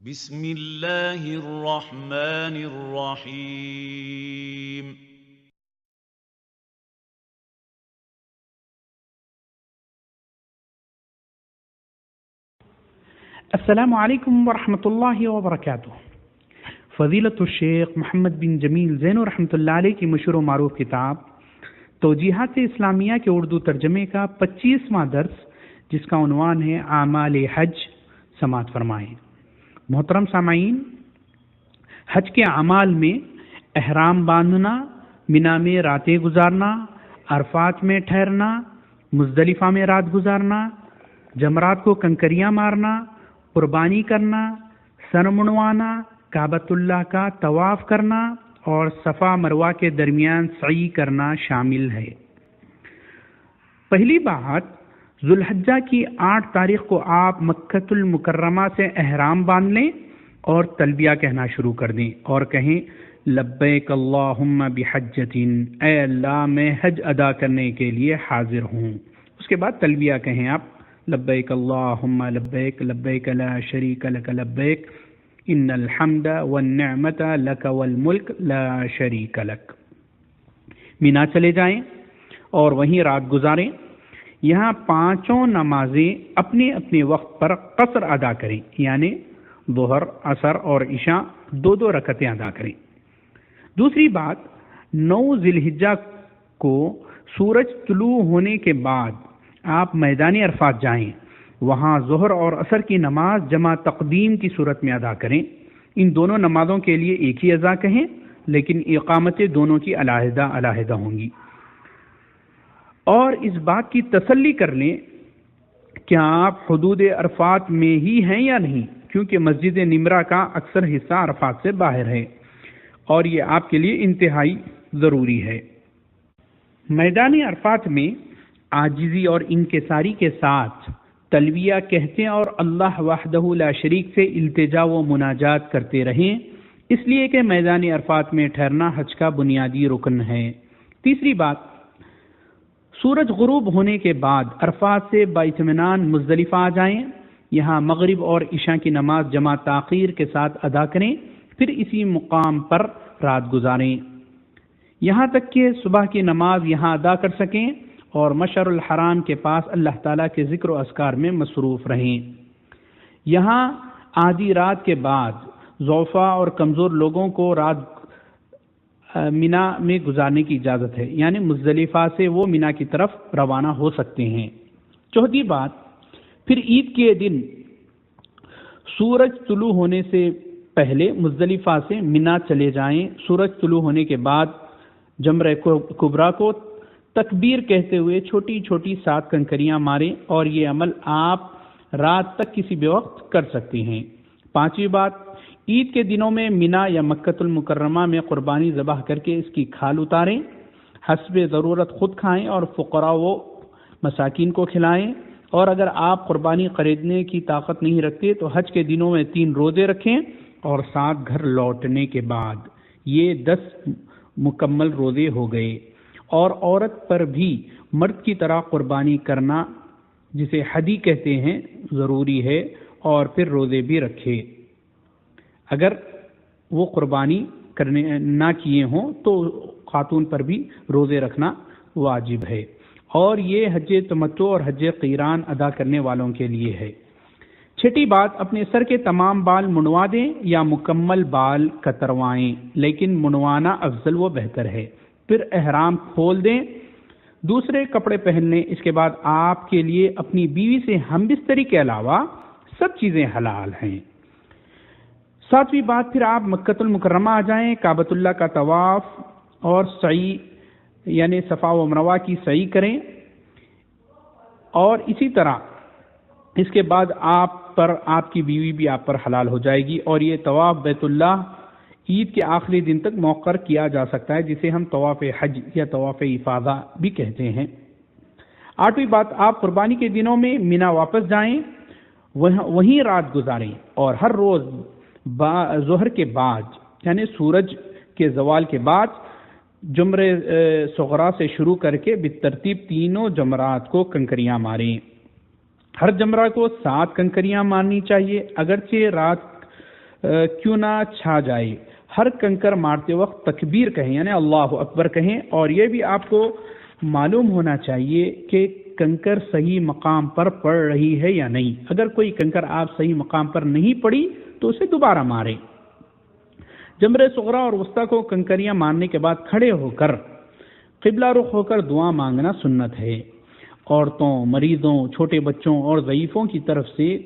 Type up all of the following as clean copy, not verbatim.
بسم اللہ الرحمن الرحیم السلام علیکم ورحمۃ اللہ وبرکاتہ۔ فضیلت الشیخ محمد بن جمیل زین رحمۃ اللہ علیہ کی مشہور و معروف کتاب توجیہات اسلامیہ کے اردو ترجمے کا 25واں درس، جس کا عنوان ہے اعمال حج، سماعت فرمائیں۔ محترم سامعین، حج کے اعمال میں احرام باندھنا، منا میں راتیں گزارنا، عرفات میں ٹھہرنا، مزدلفہ میں رات گزارنا، جمرات کو کنکریاں مارنا، قربانی کرنا، سر منڈوانا، کعبۃ اللہ کا طواف کرنا اور صفا مروہ کے درمیان سعی کرنا شامل ہے۔ پہلی بات، ذوالحجہ کی 8 تاریخ کو آپ مکۃ المکرمہ سے احرام باندھ لیں اور تلبیہ کہنا شروع کر دیں اور کہیں لبیک اللہم بحجۃ، اے اللہ میں حج ادا کرنے کے لیے حاضر ہوں۔ اس کے بعد تلبیہ کہیں آپ، لبیک اللہم لبیک، لبیک لا شریک لک لبیک، ان الحمد والنعمت لک والملک لا شریک لک۔ مینا چلے جائیں اور وہیں رات گزاریں۔ یہاں 5 نمازیں اپنے اپنے وقت پر قصر ادا کریں، یعنی ظہر، عصر اور عشاء 2 رکعتیں ادا کریں۔ دوسری بات، 9 ذی الحجہ کو سورج طلوع ہونے کے بعد آپ میدان عرفات جائیں، وہاں ظہر اور عصر کی نماز جمع تقدیم کی صورت میں ادا کریں۔ ان دونوں نمازوں کے لیے ایک ہی اذان کہیں، لیکن اقامتیں دونوں کی علیحدہ علیحدہ ہوں گی۔ اور اس بات کی تسلی کر لیں کہ آپ حدود عرفات میں ہی ہیں یا نہیں، کیونکہ مسجد نمرہ کا اکثر حصہ عرفات سے باہر ہے اور یہ آپ کے لیے انتہائی ضروری ہے۔ میدان عرفات میں عاجزی اور انکساری کے ساتھ تلبیہ کہتے ہیں اور اللہ وحدہ لا شریک سے التجا و مناجات کرتے رہیں، اس لیے کہ میدان عرفات میں ٹھہرنا حج کا بنیادی رکن ہے۔ تیسری بات، سورج غروب ہونے کے بعد عرفات سے باطمینان مزدلفہ آ جائیں، یہاں مغرب اور عشاء کی نماز جمع تاخیر کے ساتھ ادا کریں، پھر اسی مقام پر رات گزاریں، یہاں تک کہ صبح کی نماز یہاں ادا کر سکیں اور مشعر الحرام کے پاس اللہ تعالیٰ کے ذکر و اذکار میں مصروف رہیں۔ یہاں آدھی رات کے بعد ضعفاء اور کمزور لوگوں کو رات مینا میں گزارنے کی اجازت ہے، یعنی مزدلفہ سے وہ مینا کی طرف روانہ ہو سکتے ہیں۔ چوتھی بات، پھر عید کے دن سورج طلوع ہونے سے پہلے مزدلفہ سے مینا چلے جائیں، سورج طلوع ہونے کے بعد جمرہ کبریٰ کو تکبیر کہتے ہوئے چھوٹی چھوٹی 7 کنکریاں ماریں اور یہ عمل آپ رات تک کسی بھی وقت کر سکتے ہیں۔ 5ویں بات، عید کے دنوں میں مینا یا مکۃ المکرمہ میں قربانی ذبح کر کے اس کی کھال اتاریں، حسب ضرورت خود کھائیں اور فقراء و مساکین کو کھلائیں، اور اگر آپ قربانی خریدنے کی طاقت نہیں رکھتے تو حج کے دنوں میں 3 روزے رکھیں اور 7 گھر لوٹنے کے بعد یہ 10 مکمل روزے ہو گئے۔ اور عورت پر بھی مرد کی طرح قربانی کرنا، جسے حدی کہتے ہیں، ضروری ہے، اور پھر روزے بھی رکھے۔ اگر وہ قربانی کرنے نہ کیے ہوں تو خاتون پر بھی روزے رکھنا واجب ہے، اور یہ حج تمتع اور حج قیران ادا کرنے والوں کے لیے ہے۔ 6ٹھی بات، اپنے سر کے تمام بال منڈوا دیں یا مکمل بال کتروائیں، لیکن منڈوانا افضل و بہتر ہے۔ پھر احرام کھول دیں، دوسرے کپڑے پہن لیں۔ اس کے بعد آپ کے لیے اپنی بیوی سے ہم بستری کے علاوہ سب چیزیں حلال ہیں۔ 7ویں بات، پھر آپ مکۃ المکرمہ آ جائیں، کعبۃ اللہ کا طواف اور سعی یعنی صفا و مروہ کی سعی کریں، اور اسی طرح اس کے بعد آپ کی بیوی بھی آپ پر حلال ہو جائے گی، اور یہ طواف بیت اللہ عید کے آخری دن تک مؤخر کیا جا سکتا ہے، جسے ہم طواف حج یا طواف افاضہ بھی کہتے ہیں۔ 8ویں بات، آپ قربانی کے دنوں میں مینا واپس جائیں، وہیں رات گزاریں، اور ہر روز ظہر کے بعد یعنی سورج کے زوال کے بعد جمرہ صغریٰ سے شروع کر کے بالترتیب 3 جمرات کو کنکریاں ماریں۔ ہر جمرہ کو 7 کنکریاں مارنی چاہیے، اگرچہ رات کیوں نہ چھا جائے. ہر کنکر مارتے وقت تکبیر کہیں یعنی اللہ اکبر کہیں، اور یہ بھی آپ کو معلوم ہونا چاہیے کہ کنکر صحیح مقام پر پڑ رہی ہے یا نہیں. اگر کوئی کنکر آپ صحیح مقام پر نہیں پڑی تو اسے دوبارہ ماریں. جمرہ صغریٰ اور وسطیٰ کو کنکریاں مارنے کے بعد کھڑے ہو کر قبلہ رخ ہو کر دعا مانگنا سنت ہے. عورتوں، مریضوں، چھوٹے بچوں اور ضعیفوں کی طرف سے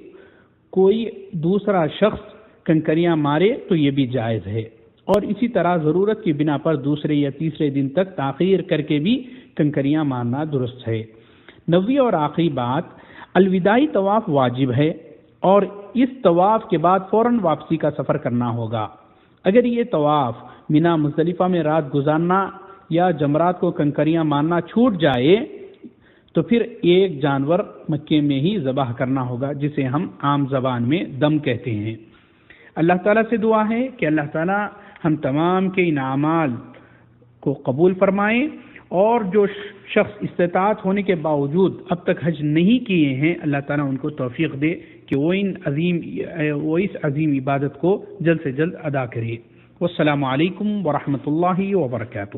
کوئی دوسرا شخص کنکریاں مارے تو یہ بھی جائز ہے، اور اسی طرح ضرورت کی بنا پر دوسرے یا تیسرے دن تک تاخیر کر کے بھی کنکریاں مارنا درست ہے. 9ویں اور آخری بات، الوداعی طواف واجب ہے اور اس طواف کے بعد فوراً واپسی کا سفر کرنا ہوگا. اگر یہ طواف مینا مزدلفہ میں رات گزارنا یا جمرات کو کنکریاں مارنا چھوٹ جائے تو پھر ایک جانور مکے میں ہی ذبح کرنا ہوگا، جسے ہم عام زبان میں دم کہتے ہیں. اللہ تعالیٰ سے دعا ہے کہ اللہ تعالیٰ ہم تمام کے ان اعمال کو قبول فرمائیں، اور جو شخص استطاعت ہونے کے باوجود اب تک حج نہیں کیے ہیں، اللہ تعالیٰ ان کو توفیق دے کہ وہ اس عظیم عبادت کو جلد سے جلد ادا کرے. والسلام علیکم ورحمۃ اللہ وبرکاتہ.